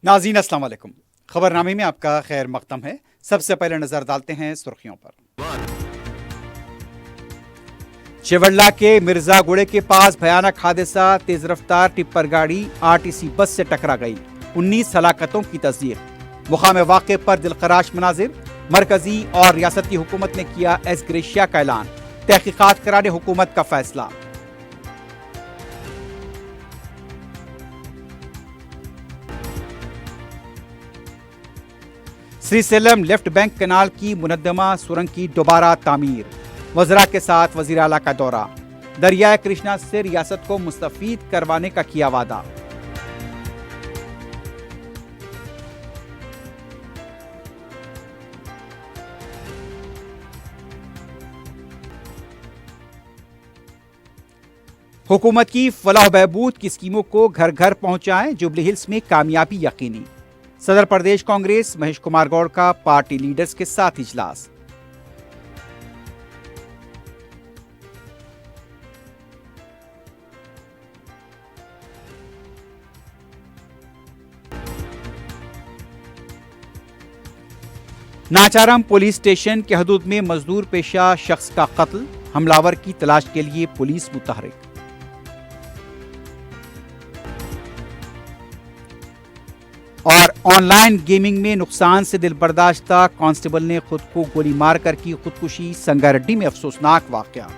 ناظرین السلام علیکم، خبر نامے میں آپ کا خیر مقدم ہے۔ سب سے پہلے نظر ڈالتے ہیں سرخیوں پر۔ چیوڑلہ کے مرزا گوڑے کے پاس بھیانک حادثہ، تیز رفتار ٹپر گاڑی RTC بس سے ٹکرا گئی، 19 ہلاکتوں کی تصدیق۔ مقام واقع پر دلخراش مناظر، مرکزی اور ریاستی حکومت نے کیا ایکس گریشیا کا اعلان، تحقیقات کرانے حکومت کا فیصلہ۔ سری سیلم لیفٹ بینک کینال کی منہدمہ سرنگ کی دوبارہ تعمیر، وزراء کے ساتھ وزیر اعلیٰ کا دورہ، دریائے کرشنا سے ریاست کو مستفید کروانے کا کیا وعدہ۔ حکومت کی فلاح و بہبود کی اسکیموں کو گھر گھر پہنچائیں، جوبلی ہلز میں کامیابی یقینی۔ صدر پردیش کانگریس مہیش کمار گوڑ کا پارٹی لیڈرز کے ساتھ اجلاس۔ ناچارم پولیس اسٹیشن کے حدود میں مزدور پیشہ شخص کا قتل، حملہ کی تلاش کے لیے پولیس متحرک۔ اور آن لائن گیمنگ میں نقصان سے دل برداشتہ کانسٹیبل نے خود کو گولی مار کر کی خودکشی، سنگاریڈی میں افسوسناک واقعہ۔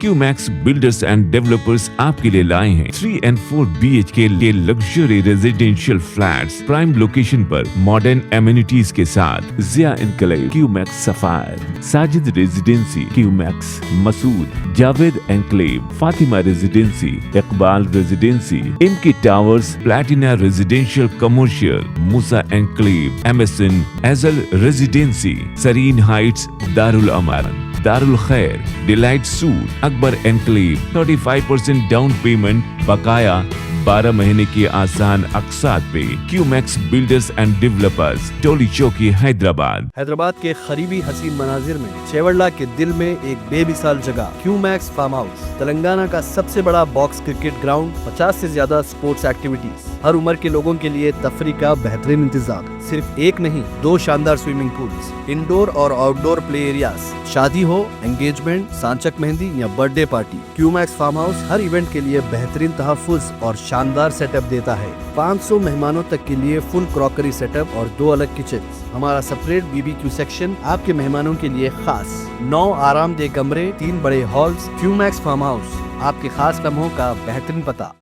QMax بلڈرز اینڈ ڈیولپرز آپ کے لیے لائے ہیں 3 and 4 BHK کے luxury residential flats, prime location پر ماڈرن ایمینٹیز کے ساتھ۔ Zia enclave, QMax sapphire, Sajid residency, QMax Masood, Javed enclave, Fatima residency, Iqbal residency, MK towers, platina residential commercial, Musa enclave, MSN ایزل residency, serene heights, Darulaman, Darulkhair, delight suite, Akbar enclave, 35% down payment, بقایا 12 مہینے کی آسان اقساط پہ۔ QMax بلڈرز اینڈ ڈیولپرز، ٹولی چوکی، حیدرآباد کے قریبی حسین مناظر میں چیوڑلہ کے دل میں ایک بے مثال جگہ، QMax فارم ہاؤس، تلنگانہ کا سب سے بڑا باکس کرکٹ گراؤنڈ، 50 سے زیادہ سپورٹس ایکٹیویٹیز، ہر عمر کے لوگوں کے لیے تفریح کا بہترین انتظام۔ صرف ایک نہیں، 2 شاندار سوئمنگ پولز، انڈور اور آؤٹ ڈور پلے ایریاز، شادی ہو، انگیجمنٹ، سانچک مہندی یا birthday party, QMax farm house ہر ایونٹ کے لیے بہترین تحفظ اور شاندار سیٹ اپ دیتا ہے۔ 500 مہمانوں تک کے لیے فل کراکری سیٹ اپ اور 2 الگ کچنز۔ ہمارا سپریٹ BBQ سیکشن آپ کے مہمانوں کے لیے خاص، 9 آرام دہ کمرے، 3 بڑے ہالز۔ QMax فارم ہاؤس، آپ کے خاص لمحوں کا بہترین پتہ۔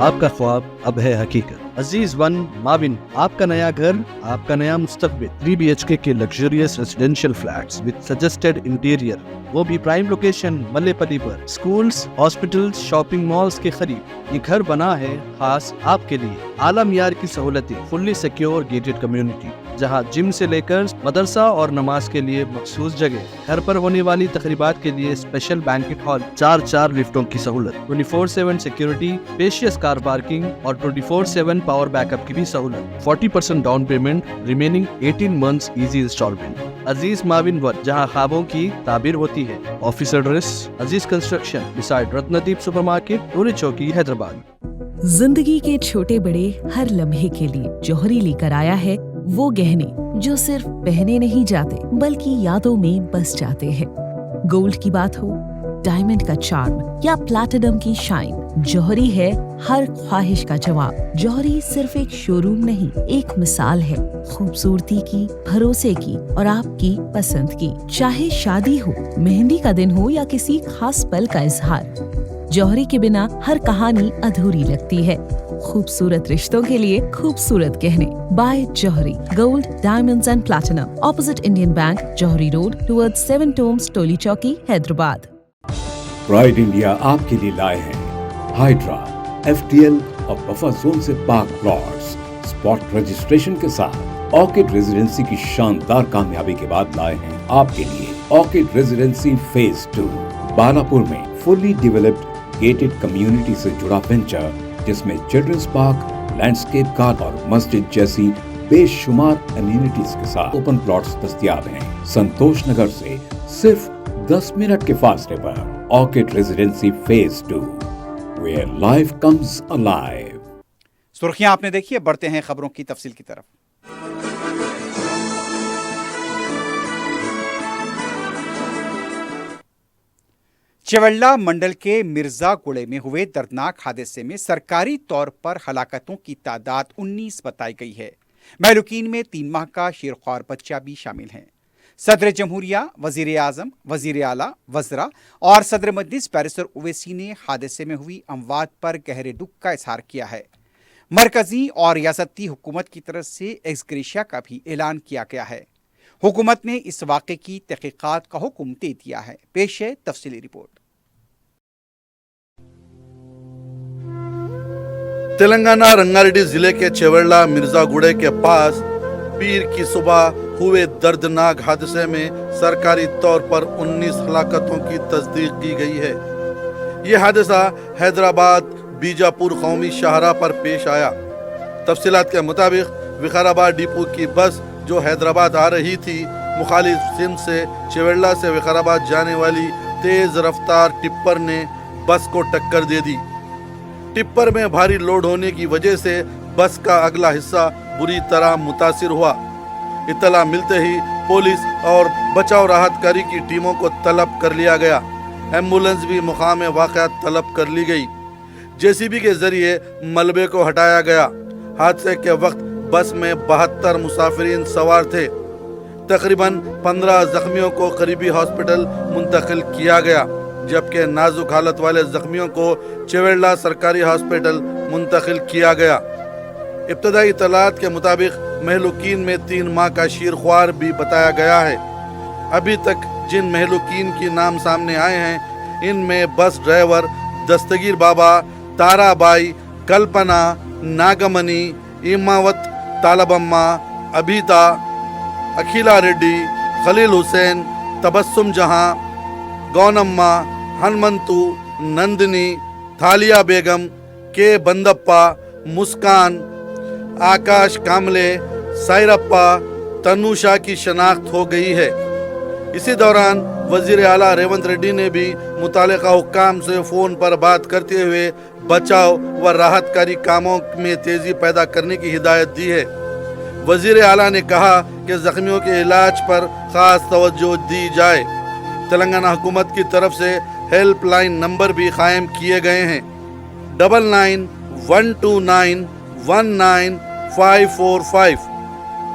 آپ کا خواب اب ہے حقیقت۔ عزیز ون ماون، آپ کا نیا گھر، آپ کا نیا مستقبل۔ 3 BHK کے luxurious residential flats with suggested interior, وہ بھی پرائم لوکیشن ملے پتی پر، سکولز، ہاسپٹلز، شاپنگ مالز کے قریب۔ یہ گھر بنا ہے خاص آپ کے لیے، اعلیٰ معیار کی سہولتیں، فلی سیکیور گیٹڈ کمیونٹی، جہاں جم سے لے کر مدرسہ اور نماز کے لیے مخصوص جگہ، گھر پر ہونے والی تقریبات کے لیے اسپیشل بینکٹ ہال، 4 لفٹوں کی سہولت، 24/7 سیکیورٹی، اسپیشیس کار پارکنگ اور 24/7 پاور بیک اپ کی بھی سہولت۔ 40% down payment, remaining 18 months easy instalment. Aziz maven one, جہاں خوابوں کی تعبیر ہوتی ہے۔ Office address Aziz construction beside Ratnadeep super market, Toli Chowki, Hyderabad. زندگی کے چھوٹے بڑے ہر لمحے کے لیے جوہری لے کر آیا ہے وہ گہنے جو صرف پہنے نہیں جاتے بلکہ یادوں میں بس جاتے ہیں۔ گولڈ کی بات ہو، ڈائمنڈ کا چارم یا پلاٹینم کی شائن، جوہری ہے ہر خواہش کا جواب۔ جوہری صرف ایک شو روم نہیں، ایک مثال ہے، خوبصورتی کی، بھروسے کی اور آپ کی پسند کی۔ چاہے شادی ہو، مہندی کا دن ہو یا کسی خاص پل کا اظہار، جوہری کے بنا ہر کہانی ادھوری لگتی ہے۔ خوبصورت رشتوں کے لیے خوبصورت گہنے، بائے جوہری gold, diamonds and platinum, opposite Indian bank, جوہری روڈ، ٹورڈ 7 ٹومز، ٹولی چوکی، حیدرآباد۔ پرائڈ انڈیا آپ کے لیے لائے ہیں ہائیڈرا، FTL اور بفر زون سے پاک پلاٹس، اسپاٹ رجسٹریشن کے ساتھ۔ آرکڈ ریزیڈنسی کی شاندار کامیابی کے بعد لائے ہیں آپ کے لیے آرکڈ ریزیڈنسی فیز 2، بالاپور میں فلی ڈیولپڈ گیٹڈ کمیونٹی سے جڑا وینچر، جس میں چلڈرنس پارک، لینڈسکیپ گارڈن اور مسجد جیسی بے شمار امینٹیز کے ساتھ اوپن پلاٹس دستیاب ہیں۔ سنتوش نگر سے صرف 10 منٹ کے فاصلے پر۔ Orchid Residency Phase 2, where life comes alive. सुर्खियां आपने देखी है, बढ़ते हैं खबरों की तफसील की तरफ। चेवल्ला मंडल के मिर्जागुड़े में हुए दर्दनाक हादसे में सरकारी तौर पर हलाकतों की तादाद 19 बताई गई है। महलूकीन में 3 माह का शेरख्वार बच्चा भी शामिल है। सदर जमहूरिया, वजीर आजम, वजीर आला, वज़रा और सदर मजलिस बैरिस्टर ओवैसी ने हादसे में हुई अमवात पर गहरे दुख का इजहार किया है। मरकजी और रियासती हुकूमत की तरफ से एक्सग्रेशिया का भी ऐलान किया गया है। हुकूमत ने इस वाक़े की तहकीकात का हुक्म दे दिया है। पेश है तफसीली रिपोर्ट। तेलंगाना रंगारेड्डी जिले के चेवल्ला मिर्जागुड़े के पास पीर की सुबह हुए दर्दनाक हादसे में सरकारी तौर पर 19 हलाकतों की तस्दीक की गई है। ये हादसा हैदराबाद बीजापुर कौमी शाहराह पर पेश आया। तफसीलात के मुताबिक विकाराबाद डिपो की बस जो हैदराबाद आ रही थी, मुखालिफ सिंध से चेवल्ला से विकाराबाद जाने वाली तेज रफ्तार टिप्पर ने बस को टक्कर दे दी। टिप्पर में भारी लोड होने की वजह से बस का अगला हिस्सा बुरी तरह मुतासिर हुआ। इत्तला मिलते ही पुलिस और बचाव राहतकारी की टीमों को तलब कर लिया गया। एम्बुलेंस भी मुकाम वाक़या तलब कर ली गई। जेसीबी के जरिए मलबे को हटाया गया। हादसे के वक्त बस में 72 मुसाफिरीन सवार थे। तकरीबन 15 जख्मियों को करीबी हॉस्पिटल मुंतकिल किया गया, जबकि नाजुक हालत वाले जख्मियों को चेवल्ला सरकारी हॉस्पिटल मुंतकिल किया गया। इब्तदाई इत्तलात के मुताबिक महलूकीन में 3 माह का शीरख्वार भी बताया गया है। अभी तक जिन महलूकीन की नाम सामने आए हैं, इनमें बस ड्राइवर दस्तगीर बाबा, ताराबाई, कल्पना, नागमणि, इमावत, तालबम्मा, अभिता, अखिला रेड्डी, खलील हुसैन, तबस्सुम जहां, गौनम्मा, हनुमंतु, नंदिनी, थालिया बेगम, के बंदप्पा, मुस्कान, आकाश कामले, साइरप्पा, तनुषा की शनाख्त हो गई है। इसी दौरान वजीर आला रेवंत रेड्डी ने भी मुतालिका हुक्काम से फ़ोन पर बात करते हुए बचाव व राहतकारी कामों में तेज़ी पैदा करने की हिदायत दी है। वजीर आला ने कहा कि ज़ख्मियों के इलाज पर ख़ास तवज्जो दी जाए। तेलंगाना हुकूमत की तरफ से हेल्पलाइन नंबर भी कायम किए गए हैं। 9912919545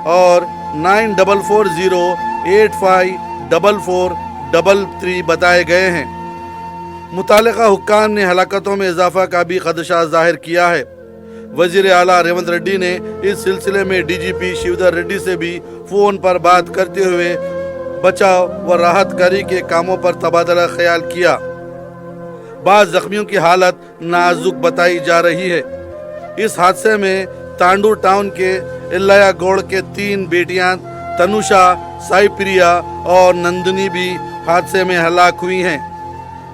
और 9440854433 बताए गए हैं। मुतालिका हुक्काम ने हलाकतों में इजाफा का भी खदशा जाहिर किया है। वजीर आला रेवंत रेड्डी ने इस सिलसिले में डीजीपी शिवधर रेड्डी से भी फ़ोन पर बात करते हुए बचाव व राहतकारी के कामों पर तबादला ख्याल किया। बाज़ जख्मियों की हालत नाजुक बताई जा रही है। इस हादसे में तांडू टाउन के इल्लाया गौड़ के 3 बेटियां तनुषा, साईप्रिया और नंदिनी भी हादसे में हलाक हुई हैं।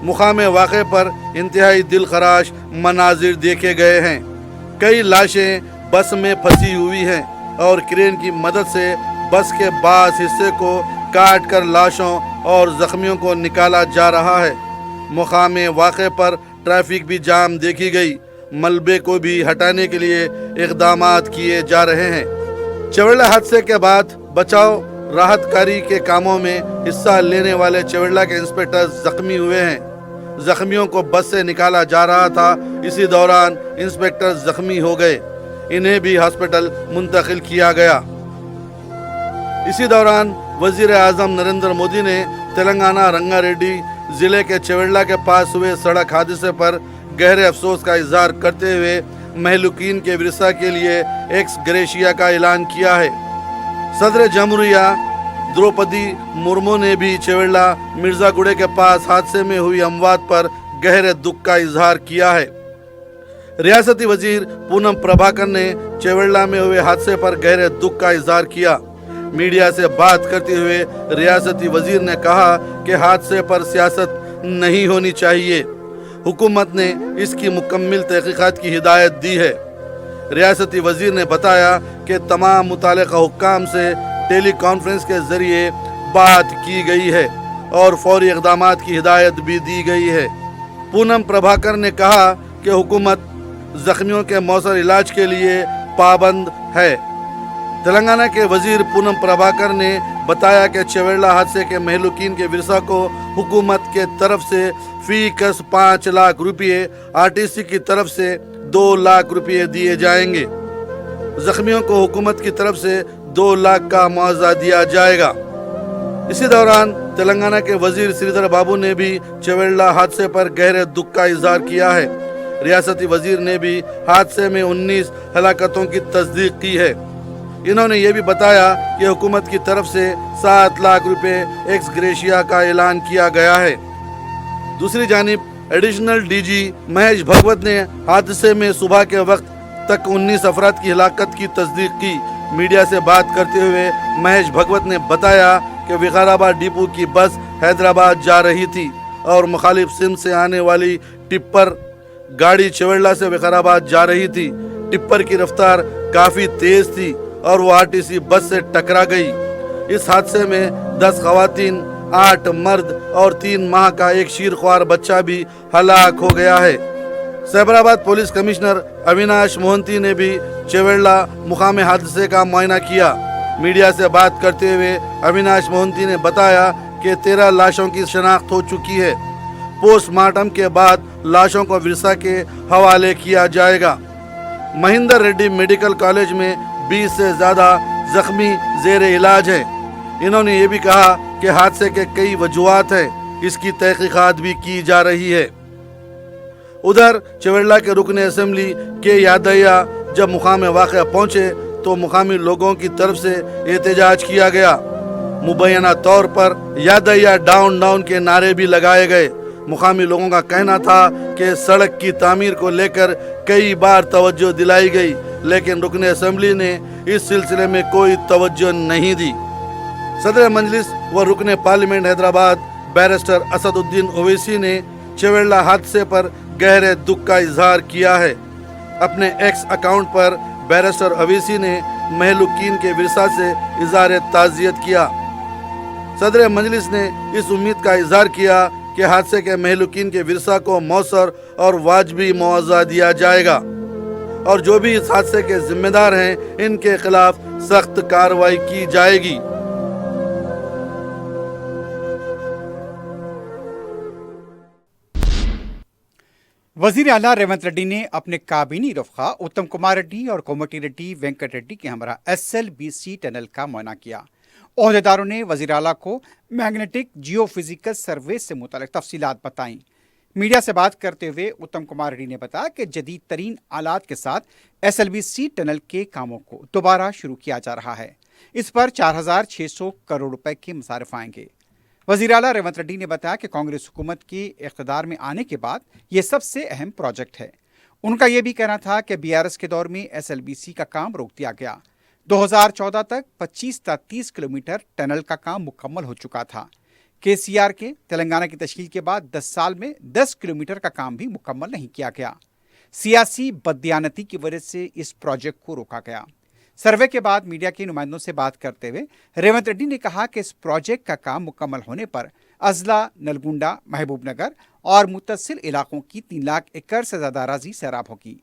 मुकाम वाक़े पर इंतहाई दिलखराश मनाजिर देखे गए हैं। कई लाशें बस में फंसी हुई हैं और क्रेन की मदद से बस के बास हिस्से को काट कर लाशों और जख्मियों को निकाला जा रहा है। मुकाम वाक़े पर ट्रैफिक भी जाम देखी गई। मलबे को भी हटाने के लिए इक़दामात किए जा रहे हैं। चेवल्ला हादसे के बाद बचाव राहतकारी के कामों में हिस्सा लेने वाले चेवल्ला के इंस्पेक्टर जख्मी हुए हैं। जख्मियों को बस से निकाला जा रहा था, इसी दौरान इंस्पेक्टर जख्मी हो गए। इन्हें भी हॉस्पिटल मुंतकिल किया गया। इसी दौरान वजीर आजम नरेंद्र मोदी ने तेलंगाना रंगारेड्डी जिले के चेवल्ला के पास हुए सड़क हादसे पर गहरे अफसोस का इजहार करते हुए महलूकीन के विरसा के लिए एक्स ग्रेशिया का ऐलान किया है। सदर जमहूरिया द्रौपदी मुर्मू ने भी चेवल्ला मिर्जागुड़े के पास हादसे में हुई अमवात पर गहरे दुख का इजहार किया है। रियासती वजीर पूनम प्रभाकर ने चेवल्ला में हुए हादसे पर गहरे दुख का इजहार किया। मीडिया से बात करते हुए रियासती वजीर ने कहा कि हादसे पर सियासत नहीं होनी चाहिए। हुकूमत ने इसकी मुकम्मल तहकीकात की हिदायत दी है। रियासती वजीर ने बताया कि तमाम मुतालिका हुक्काम से टेली कॉन्फ्रेंस के जरिए बात की गई है और फौरी इक़दामात की हिदायत भी दी गई है। पूनम प्रभाकर ने कहा कि हुकूमत जख्मियों के मौसर इलाज के लिए पाबंद है। तेलंगाना के वजीर पूनम प्रभाकर ने बताया कि चेवेल्ला हादसे के महलूकीन के विरसा को हुकूमत के तरफ से फी कस 5 लाख रुपये, आरटीसी की तरफ से 2 लाख रुपये दिए जाएंगे। जख्मियों को हुकूमत की तरफ से 2 लाख का मुआवजा दिया जाएगा। इसी दौरान तेलंगाना के वजीर श्रीधर बाबू ने भी चेवेल्ला हादसे पर गहरे दुख का इजहार किया है। रियासती वजीर ने भी हादसे में 19 हलाकतों की तस्दीक की है। इन्होंने ये भी बताया कि हुकूमत की तरफ से 7 लाख रुपए एक्स ग्रेशिया का ऐलान किया गया है। दूसरी जानिब एडिशनल डीजी महेश भगवत ने हादसे में सुबह के वक्त तक 19 अफराद की हलाकत की तस्दीक की। मीडिया से बात करते हुए महेश भगवत ने बताया कि विकाराबाद डिपो की बस हैदराबाद जा रही थी और मुखालिफ सिंध से आने वाली टिप्पर गाड़ी चेवेल्ला से विकाराबाद जा रही थी। टिप्पर की रफ्तार काफ़ी तेज़ थी और वो आरटीसी बस से टकरा गई। इस हादसे में 10 खवातीन, 8 मर्द और 3 माह का एक शीरख्वार बच्चा भी हलाक हो गया है। साइबराबाद पुलिस कमिश्नर अविनाश मोहंती ने भी चेवेल्ला मुकाम हादसे का मुआयना किया। मीडिया से बात करते हुए अविनाश मोहंती ने बताया कि 13 लाशों की शनाख्त हो चुकी है। पोस्टमार्टम के बाद लाशों को विरसा के हवाले किया जाएगा। महिंदर रेड्डी मेडिकल कॉलेज में 20 से ज़्यादा जख्मी जेर इलाज हैं। इन्होंने ये भी कहा कि हादसे के कई वजूहात हैं, इसकी तहकीकात भी की जा रही है। उधर चेवेल्ला के रुकन असेंबली के यादैया जब मुकाम वाक़या पहुँचे तो मुकामी लोगों की तरफ से एहतजाज किया गया। मुबैना तौर पर यादैया डाउन डाउन के नारे भी लगाए गए। मुकामी लोगों का कहना था कि सड़क की तामीर को लेकर कई बार तवज्जो दिलाई गई, लेकिन रुकन असेंबली ने इस सिलसिले में कोई तवज्जो नहीं दी। सदर मजलिस व रुकन पार्लियामेंट हैदराबाद बैरिस्टर असदुद्दीन ओवैसी ने चेवेल्ला हादसे पर गहरे दुख का इजहार किया है। अपने एक्स अकाउंट पर बैरिस्टर ओवैसी ने महलूकीन के विरसा से इजहार ताज़ियत किया। सदर मजलिस ने इस उम्मीद का इजहार किया कि हादसे के महलूकीन के विरसा को मौसर और वाजबी मुआवजा दिया जाएगा और जो भी इस हादसे के जिम्मेदार हैं इनके खिलाफ सख्त कार्रवाई की जाएगी। वजीर आला रेवंत रेड्डी ने अपने काबीनी रफ़ा उत्तम कुमार रेड्डी और कोमटी रेड्डी वेंकट रेड्डी के हमरा SLBC टनल का मुआयना किया। ओहदेदारों ने वजीर आला को मैग्नेटिक जियोफिजिकल सर्वे से मुतालिक तफसीलात बताईं। मीडिया से बात करते हुए उत्तम कुमार रेड्डी ने बताया कि जदीद तरीन आलात के साथ SLBC टनल के कामों को दोबारा शुरू किया जा रहा है। इस पर 4,600 करोड़ रुपए के मसारिफ आएंगे। वज़ीर आला रेवंत रेड्डी ने बताया कि कांग्रेस हुकूमत के इक़्तिदार में आने के बाद ये सबसे अहम प्रोजेक्ट है। उनका ये भी कहना था कि BRS के दौर में SLBC का काम रोक दिया गया। 2014 तक 25-30 किलोमीटर टनल का काम मुकम्मल हो चुका था। KCR के तेलंगाना की तश्कील के बाद 10 साल में 10 किलोमीटर का काम भी मुकम्मल नहीं किया गया। सियासी बददियानती की वजह से इस प्रोजेक्ट को रोका गया। सर्वे के बाद मीडिया के नुमाइंदों से बात करते हुए रेवंत रेड्डी ने कहा कि इस प्रोजेक्ट का काम मुकम्मल होने पर अजला, नलगुंडा, महबूब नगर और मुत्तसिल इलाकों की 3 लाख एकड़ से ज़्यादा अराजी सैराब होगी।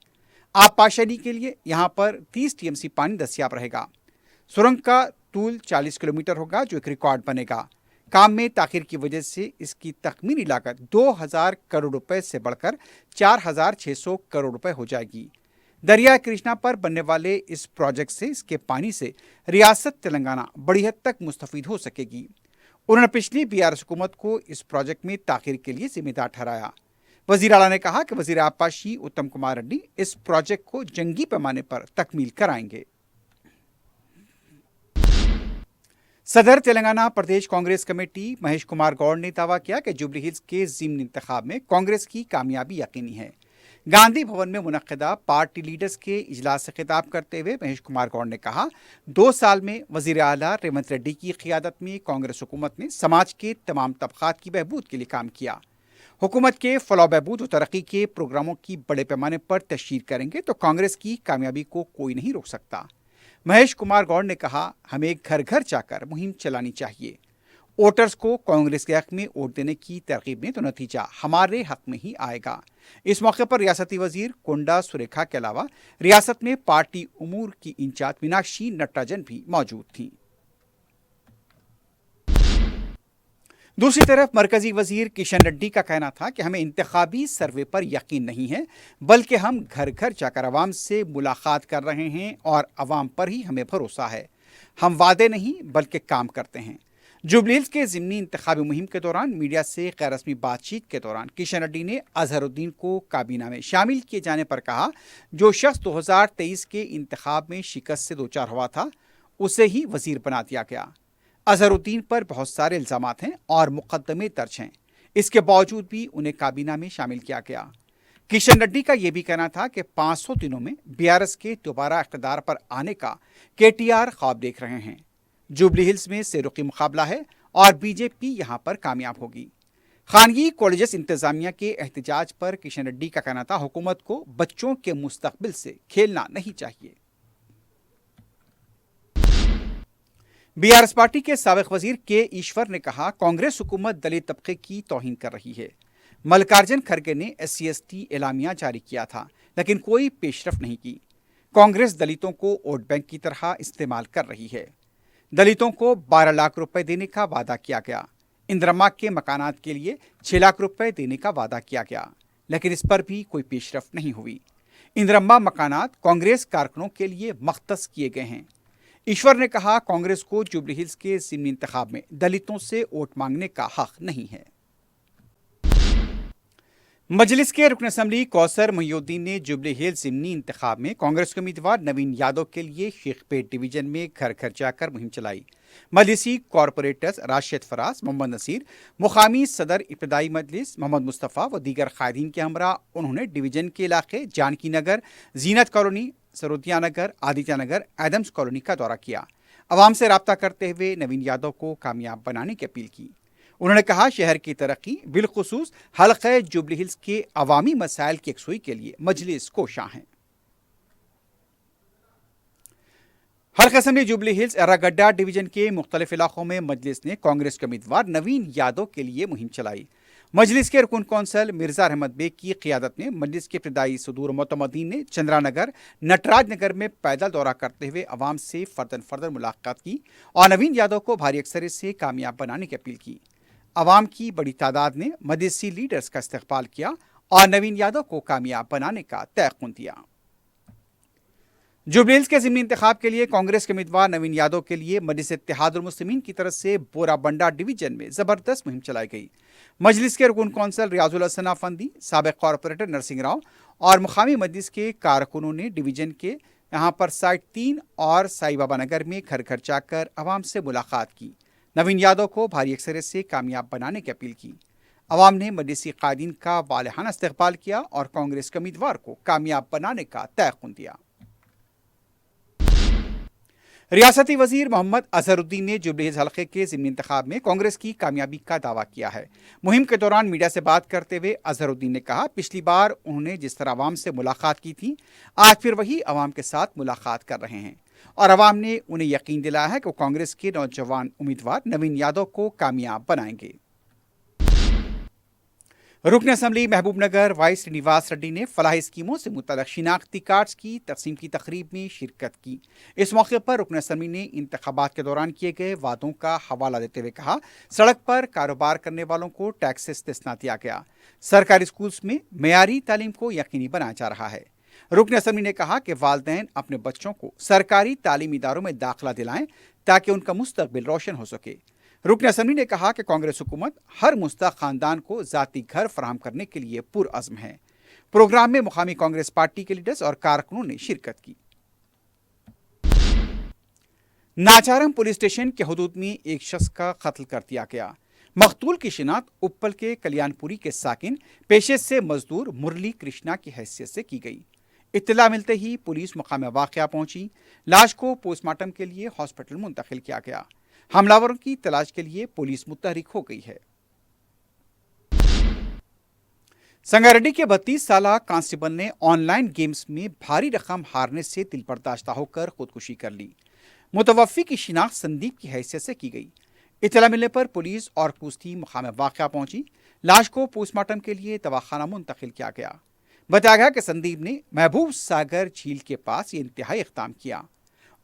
आबपाशानी के लिए यहाँ पर 30 TMC पानी दस्तियाब रहेगा। सुरंग का तूल 40 किलोमीटर होगा, जो एक रिकॉर्ड बनेगा। काम में ताखिर की वजह से इसकी तखमीनी लागत 2,000 करोड़ रुपए से बढ़कर 4,600 करोड़ रुपए हो जाएगी। दरिया कृष्णा पर बनने वाले इस प्रोजेक्ट से इसके पानी से रियासत तेलंगाना बड़ी हद तक मुस्तफीद हो सकेगी। उन्होंने पिछली BRS हुकूमत को इस प्रोजेक्ट में ताखिर के लिए जिम्मेदार ठहराया। वजीर आला ने कहा कि वजीर आबपाशी उत्तम कुमार रेड्डी इस प्रोजेक्ट को जंगी पैमाने पर तकमील कराएंगे। सदर तेलंगाना प्रदेश कांग्रेस कमेटी महेश कुमार गौड़ ने दावा किया कि जुबली हिल्स के ज़िमनी इंतखाब में कांग्रेस की कामयाबी यकीनी है। गांधी भवन में मुनक्किदा पार्टी लीडर्स के इजलास से खिताब करते हुए महेश कुमार गौड़ ने कहा, 2 साल में वजीर आला रेवंत रेड्डी की क़ियादत में कांग्रेस हुकूमत ने समाज के तमाम तबक़ात की बहबूद के लिए काम किया। हुकूमत के फलाह बहबूद और तरक्की के प्रोग्रामों की बड़े पैमाने पर तशहीर करेंगे तो कांग्रेस की कामयाबी को कोई नहीं रोक सकता। महेश कुमार गौड़ ने कहा, हमें घर घर जाकर मुहिम चलानी चाहिए। वोटर्स को कांग्रेस के हक में वोट देने की तरकीब ने तो नतीजा हमारे हक में ही आएगा। इस मौके पर रियासती वजीर कोंडा सुरेखा के अलावा रियासत में पार्टी उमूर की इंचार्ज मीनाक्षी नटराजन भी मौजूद थीं। दूसरी तरफ मरकजी वजीर किशन रेड्डी का कहना था कि हमें इंतखाबी सर्वे पर यकीन नहीं है, बल्कि हम घर घर जाकर अवाम से मुलाकात कर रहे हैं और अवाम पर ही हमें भरोसा है। हम वादे नहीं बल्कि काम करते हैं। जुबली हिल्स के ज़िमनी इंतखाबी मुहिम के दौरान मीडिया से गैर रस्मी बातचीत के दौरान किशन रेड्डी ने अजहरुद्दीन को काबीना में शामिल किए जाने पर कहा, जो शख्स 2023 के इंतखाब में शिकस्त से दो चार हुआ था उसे ही वजीर बना दिया गया। अजहरुद्दीन पर बहुत सारे इल्जामात हैं और मुकदमे दर्ज हैं, इसके बावजूद भी उन्हें काबीना में शामिल किया गया। किशन रेड्डी का यह भी कहना था कि 500 दिनों में बीआरएस के दोबारा इख्तिदार पर आने का केटीआर ख्वाब देख रहे हैं। जुबली हिल्स में सेरुकी मुकाबला है और बीजेपी यहां पर कामयाब होगी। खानगी कॉलेजेस इंतजामिया के एहतजाज पर किशन रेड्डी का कहना था, हुकूमत को बच्चों के मुस्तकबिल से खेलना नहीं चाहिए। बीआरएस पार्टी के साबिक वजीर के ईश्वर ने कहा, कांग्रेस हुकूमत दलित तबके की तौहीन कर रही है। मल्लिकार्जुन खड़गे ने SC/ST एलामिया जारी किया था, लेकिन कोई पेशरफ नहीं की। कांग्रेस दलितों को वोट बैंक की तरह इस्तेमाल कर रही है। दलितों को 12 लाख रुपए देने का वादा किया गया। इंदिरम्मा के मकानात के लिए 6 लाख रुपए देने का वादा किया गया, लेकिन इस पर भी कोई पेशरफ नहीं हुई। इंदिरम्मा मकानात कांग्रेस कारकुनों के लिए मख्तस किए गए हैं। ईश्वर ने कहा, कांग्रेस को जुबली हिल्स के ज़िमनी इंतखाब में दलितों से वोट मांगने का हक नहीं है। मजलिस के रुकन असम्बली कौसर मोहिउद्दीन ने जुबली हिल्स ज़िमनी इंतखाब में कांग्रेस के उम्मीदवार नवीन यादव के लिए शेखपेट डिवीजन में घर घर जाकर मुहिम चलाई। मजलिसी कॉरपोरेटर्स राशिद फराज, मोहम्मद नसीर, मुकामी सदर इब्तदाई मजलिस मोहम्मद मुस्तफ़ा व दीगर कायदीन के हमरा उन्होंने डिवीजन के इलाके जानकी नगर, जीनत कॉलोनी, सरोदिया नगर, आदित्य नगर, एडम्स कॉलोनी का दौरा किया। अवाम से रब्ता करते हुए नवीन यादव को कामयाब बनाने की अपील की। उन्होंने कहा, शहर की तरक्की बिलखुसूस हल्क़े जुबली हिल्स के अवामी मसाइल की यकसुई के लिए मजलिस कोशां है। हल्क़ा assembly jubilee hills Erragadda division के मुख्तलिफ इलाकों में मजलिस ने कांग्रेस के उम्मीदवार नवीन यादव के लिए मुहिम चलाई। मजलिस के रुकन कौंसल मिर्जा अहमद बेग की क़ियादत में मजलिस के इब्तदाई सदूर मोतमदीन ने चंद्रा नगर, नटराज नगर में पैदल दौरा करते हुए अवाम से फर्दन मुलाकात की और नवीन यादव को भारी अक्सरियत से कामयाब बनाने की अपील की। अवाम की बड़ी तादाद ने मजलिसी लीडर्स का इस्तकबाल किया और नवीन यादव को कामयाब बनाने का तयक़ुन दिया। जुबली हिल्स के ज़िमनी इंतखाब के लिए कांग्रेस के उम्मीदवार नवीन यादव के लिए मजलिस इत्तेहादुल मुस्लिमीन की तरफ से बोराबंडा डिवीजन में ज़बरदस्त मुहिम चलाई गई। मजलिस के रुकन कौंसल रियाजुल हसन अफंदी, साबिक़ कॉरपोरेटर नरसिंह राव और मुकामी मजलिस के कारकुनों ने डिवीजन के यहाँ पर साइट 3 और साई बाबा नगर में घर घर जाकर अवाम से मुलाकात की। नवीन यादव को भारी अक्सरियत से कामयाब बनाने की अपील की। अवाम ने मजलिसी कायदीन का वालिहाना इस्तक़बाल किया और कांग्रेस के उम्मीदवार को कामयाब बनाने का तयक़ुन दिया। रियासती वजीर मोहम्मद अजहरुद्दीन ने जुबली हिल्स हल्के के ज़िमनी इंतखाब में कांग्रेस की कामयाबी का दावा किया है। मुहिम के दौरान मीडिया से बात करते हुए अजहरुद्दीन ने कहा, पिछली बार उन्होंने जिस तरह अवाम से मुलाकात की थी, आज फिर वही अवाम के साथ मुलाकात कर रहे हैं और अवाम ने उन्हें यकीन दिलाया है कि कांग्रेस के नौजवान उम्मीदवार नवीन यादव को कामयाब बनाएंगे। रुकन असम्बली महबूब नगर वाई श्रीनिवास रेड्डी ने फलाही स्कीमों से मुतल्लिक़ शिनाख्ती कार्ड्स की तकसीम की तकरीब में शिरकत की। इस मौके पर रुकन असम्बली ने इंतखाबात के दौरान किए गए वादों का हवाला देते हुए कहा, सड़क पर कारोबार करने वालों को टैक्स से इस्तिस्ना दिया गया। सरकारी स्कूल्स में मेयारी तालीम को यकीनी बनाया जा रहा है। रुकन असम्बली ने कहा कि वालिदैन अपने बच्चों को सरकारी तालीमी इदारों में दाखिला दिलाएं ताकि उनका मुस्तकबिल रोशन हो सके। रुकन असम्बली ने कहा कि कांग्रेस हुकूमत हर मुस्तहक़ खानदान को ज़ाती घर फराहम करने के लिए पुरअज़्म है। प्रोग्राम में मुकामी कांग्रेस पार्टी के लीडर्स और कारकुनों ने शिरकत की। नाचारम पुलिस स्टेशन के हुदूद में एक शख्स का कत्ल कर दिया गया। मकतूल की शिनाख्त उप्पल के कल्याणपुरी के साकिन पेशे से मजदूर मुरली कृष्णा की हैसियत से की गई। इत्तला मिलते ही पुलिस मकाम वाक़या पहुंची। लाश को पोस्टमार्टम के लिए हॉस्पिटल मुंतकिल किया गया। हमलावरों की तलाश के लिए पुलिस मुतहरिक हो गई है। संगारेड्डी के 32 साला कांस्टेबल ने ऑनलाइन गेम्स में भारी रकम हारने से दिलबर्दाश्ता होकर खुदकुशी कर ली। मुतवफ़्फ़ी की शिनाख्त संदीप की हैसियत से की गई। इत्तला मिलने पर पुलिस और कुश्ती मुकाम वाक़या पहुंची। लाश को पोस्टमार्टम के लिए दवाखाना मुंतकिल किया गया। बताया गया कि संदीप ने महबूब सागर झील के पास ये इंतहाई इक़दाम किया।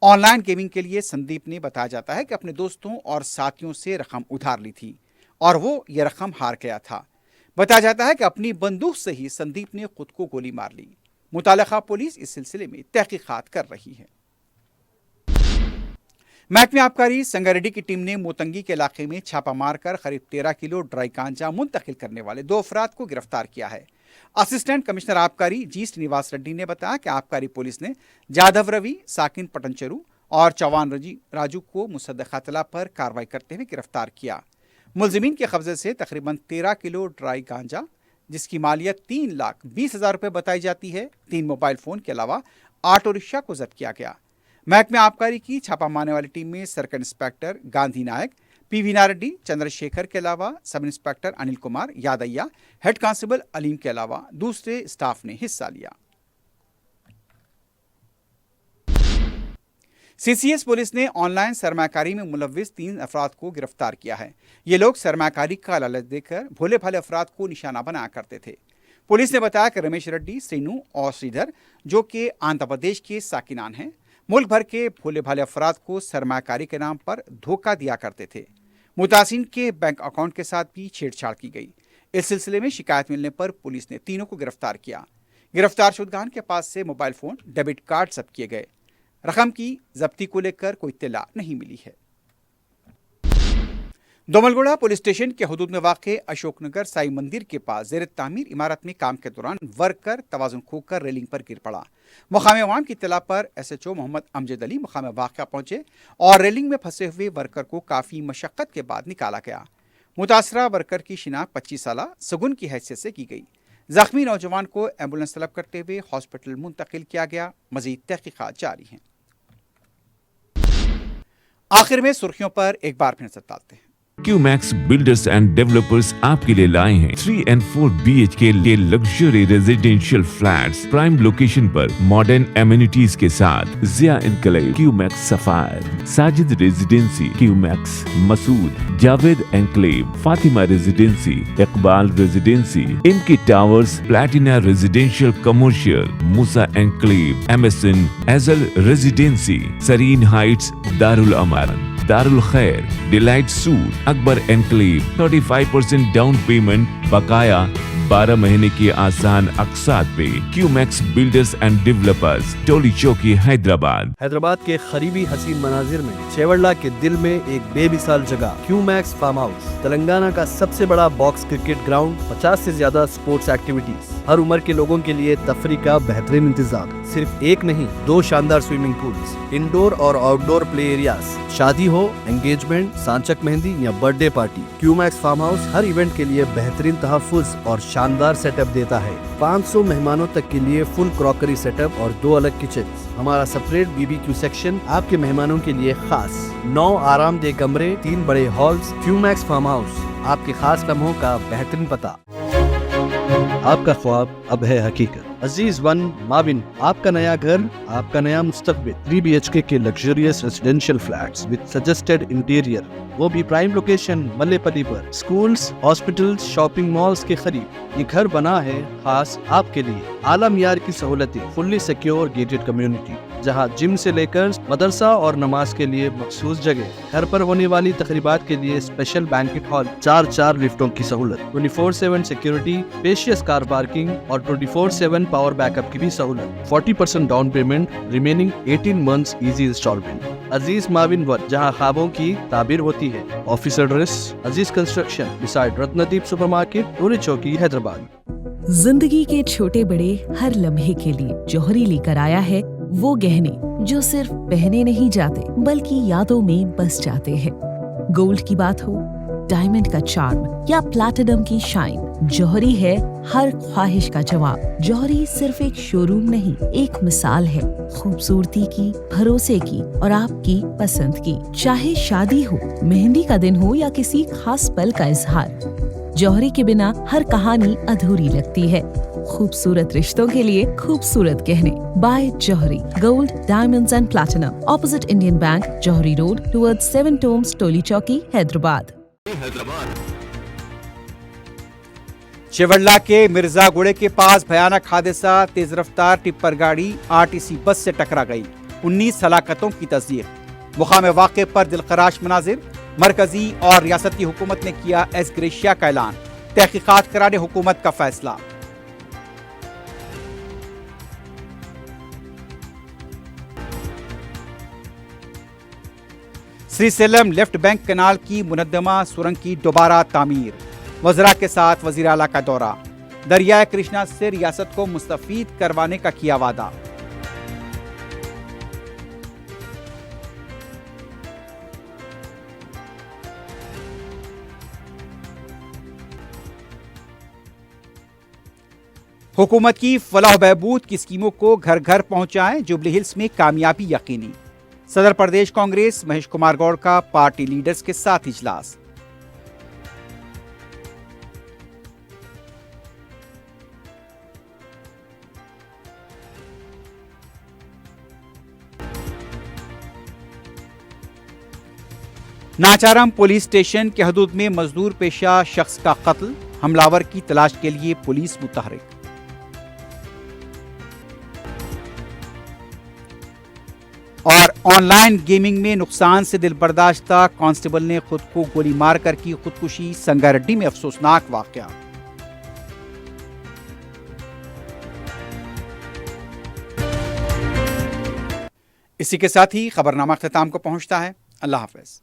ऑनलाइन गेमिंग के लिए संदीप ने बताया जाता है कि अपने दोस्तों और साथियों से रकम उधार ली थी और वो ये रकम हार गया था। बताया जाता है कि अपनी बंदूक से ही संदीप ने खुद को गोली मार ली। मुतालिका पुलिस इस सिलसिले में तहकीकात कर रही है। महकमे आबकारी संगारेड्डी की टीम ने मोतंगी के इलाके में छापा मारकर करीब 13 किलो ड्राई गांजा मुंतकिल करने वाले 2 अफराद को गिरफ्तार किया है। असिस्टेंट कमिश्नर आबकारी जी श्रीनिवास रेड्डी ने बताया कि आबकारी पुलिस ने जाधव रवि, साकिन पटनचरू और चौहान राजू को मुसद्दक़ खतला पर कार्रवाई करते हुए गिरफ्तार किया। मुलजिमीन के कब्जे से तकरीबन 13 किलो ड्राई गांजा, जिसकी मालियत 3,20,000 रुपये बताई जाती है, 3 मोबाइल फ़ोन के अलावा ऑटो रिक्शा को जब्त किया गया। महकमे आबकारी की छापा मारने वाली टीम में circle inspector Gandhi Naik, P V. Nareddy, Chandrashekhar के अलावा sub inspector Anil Kumar Yadaiah, head constable Aleem के अलावा दूसरे स्टाफ ने हिस्सा लिया। सीसीएस पुलिस ने ऑनलाइन सरमाकारी में मुलव्विस 3 अफराद को गिरफ्तार किया है। ये लोग सरमाकारी का लालच देकर भोले भाले अफराद को निशाना बनाया करते थे। पुलिस ने बताया कि रमेश रेड्डी, श्रीनू और श्रीधर, जो कि आंध्र प्रदेश के साकिनान हैं, मुल्क भर के भोले भाले अफराद को सरमाकारी के नाम पर धोखा दिया करते थे। मुतासिन के बैंक अकाउंट के साथ भी छेड़छाड़ की गई। इस सिलसिले में शिकायत मिलने पर पुलिस ने तीनों को गिरफ्तार किया। गिरफ्तार शुदगान के पास से मोबाइल फ़ोन, डेबिट कार्ड जब्त किए गए। रकम की जब्ती को लेकर कोई इत्तला नहीं मिली है। दोमलगुड़ा पुलिस स्टेशन के हुदूद में वाक़े अशोकनगर साई मंदिर के पास ज़ेर तामीर इमारत में काम के दौरान वर्कर तवाज़ुन खोकर रेलिंग पर गिर पड़ा। मुकामी अवाम की इत्तला पर SHO मोहम्मद अमजद अली मुकाम वाक़या पहुंचे और रेलिंग में फंसे हुए वर्कर को काफ़ी मशक्क़त के बाद निकाला गया। मुतासरा वर्कर की शिनाख्त 25 साला सगुन की हैसियत से की गई। जख्मी नौजवान को एम्बुलेंस तलब करते हुए हॉस्पिटल मुंतकिल किया गया। मज़ीद तहक़ीक़ात जारी हैं। आखिर में सुर्खियों पर एक बार फिर नज़र डालते हैं। QMax बिल्डर्स एंड डेवलपर्स आपके लिए लाए हैं 3 and 4 BHK के luxury residential flats prime location पर मॉडर्न एमिनिटीज के साथ। Zia enclave, QMax sapphire, Sajid residency, QMax Masood, Javed enclave, Fatima residency, Iqbal residency, इनकी towers, platina residential commercial, Musa enclave, MSN एजल रेजिडेंसी, सरीन हाइट्स, दारुल अमारन, Darul Khair, delight suite, Akbar enclave, 35% down payment, बकाया 12 महीने की आसान अक़सात पे। QMax builders and developers, Toli Chowki, Hyderabad. Hyderabad के करीबी हसीन मनाजिर में चेवड़ला के दिल में एक बेमिसाल जगह QMax फार्म हाउस, तेलंगाना का सबसे बड़ा बॉक्स क्रिकेट ग्राउंड, 50 से ज्यादा स्पोर्ट्स एक्टिविटीज, हर उम्र के लोगों के लिए तफरी का बेहतरीन इंतजाम। सिर्फ एक नहीं, 2 शानदार स्विमिंग पूल्स, इंडोर और आउटडोर प्ले एरियाज। शादी हो, एंगेजमेंट, सांचक मेहंदी या birthday party, QMax farm house हर इवेंट के लिए बेहतरीन तहफ़्फ़ुज़ और शानदार सेटअप देता है। 500 मेहमानों तक के लिए फुल क्रॉकरी सेटअप और 2 अलग किचन। हमारा सेपरेट BBQ सेक्शन आपके मेहमानों के लिए खास। 9 आरामदेह कमरे, 3 बड़े हॉल्स। QMax फार्म हाउस, आपके खास लम्हों का बेहतरीन पता। आपका ख्वाब अब है हकीकत। अजीज वन माविन, आपका नया घर, आपका नया मुस्तकबिल। 3 BHK के luxurious residential flats with suggested interior, वो भी प्राइम लोकेशन मल्लेपल्ली पर। स्कूल्स, हॉस्पिटल्स, शॉपिंग मॉल्स के करीब ये घर बना है खास आपके लिए। आला मियार की सहूलतें, फुल्ली सिक्योर गेटेड कम्युनिटी, जहां जिम से लेकर मदरसा और नमाज के लिए मखसूस जगह। घर पर होने वाली तकरीबात के लिए स्पेशल बैंकेट हॉल, 4 लिफ्टों की सहूलत, 24/7 सिक्योरिटी, स्पेशियस कार पार्किंग और 24/7 पावर बैकअप की भी सहूलत। 40% down payment, remaining 18 months easy instalment. Aziz maven one, जहां ख्वाबों की ताबीर होती है। Office address Aziz construction beside Ratnadeep supermarket, Toli Chowki, Hyderabad. जिंदगी के छोटे बड़े हर लम्हे के लिए जौहरी लेकर आया है वो गहने जो सिर्फ पहने नहीं जाते बल्कि यादों में बस जाते हैं। गोल्ड की बात हो, डायमंड का चार्म या प्लैटिनम की शाइन, जौहरी है हर ख्वाहिश का जवाब। जौहरी सिर्फ एक शोरूम नहीं, एक मिसाल है खूबसूरती की, भरोसे की और आपकी पसंद की। चाहे शादी हो, मेहंदी का दिन हो या किसी खास पल का इजहार, जौहरी के बिना हर कहानी अधूरी लगती है। खूबसूरत रिश्तों के लिए खूबसूरत गहने by Jauhari gold diamonds and platinum, opposite Indian bank, Jauhari road, towards 7 tombs, Toli Chowki, Hyderabad. चेवड़ला के मिर्जागुड़े के पास भयानक हादसा, तेज रफ्तार टिप्पर गाड़ी आरटीसी बस से टकरा गई, 19 हलाकतों की तस्दीक। मुकाम वाक़े पर दिलखराश मनाजिर, मरकजी और रियासती हुकूमत ने किया एस ग्रेशिया का ऐलान, तहकीकात कराने हुकूमत का फैसला। श्रीसेलम लेफ्ट बैंक कैनाल की मुनद्दमा सुरंग की दोबारा तामीर, वज़रा के साथ वज़ीर आला का दौरा, दरियाए कृष्णा से रियासत को मुस्तफीद करवाने का किया वादा। हुकूमत की फलाह बहबूद की स्कीमों को घर घर पहुंचाएं, जुबली हिल्स में कामयाबी यकीनी। सदर प्रदेश कांग्रेस महेश कुमार गौड़ का पार्टी लीडर्स के साथ इजलास। नाचारम पुलिस स्टेशन के हदूद में मजदूर पेशा शख्स का कत्ल, हमलावर की तलाश के लिए पुलिस मुतहरिक। और ऑनलाइन गेमिंग में नुकसान से दिल बर्दाश्ता, कांस्टेबल ने खुद को गोली मारकर की खुदकुशी, संगारेड्डी में अफसोसनाक वाकया। इसी के साथ ही खबरनामा अख्ताम को पहुंचता है। अल्लाह हाफिज।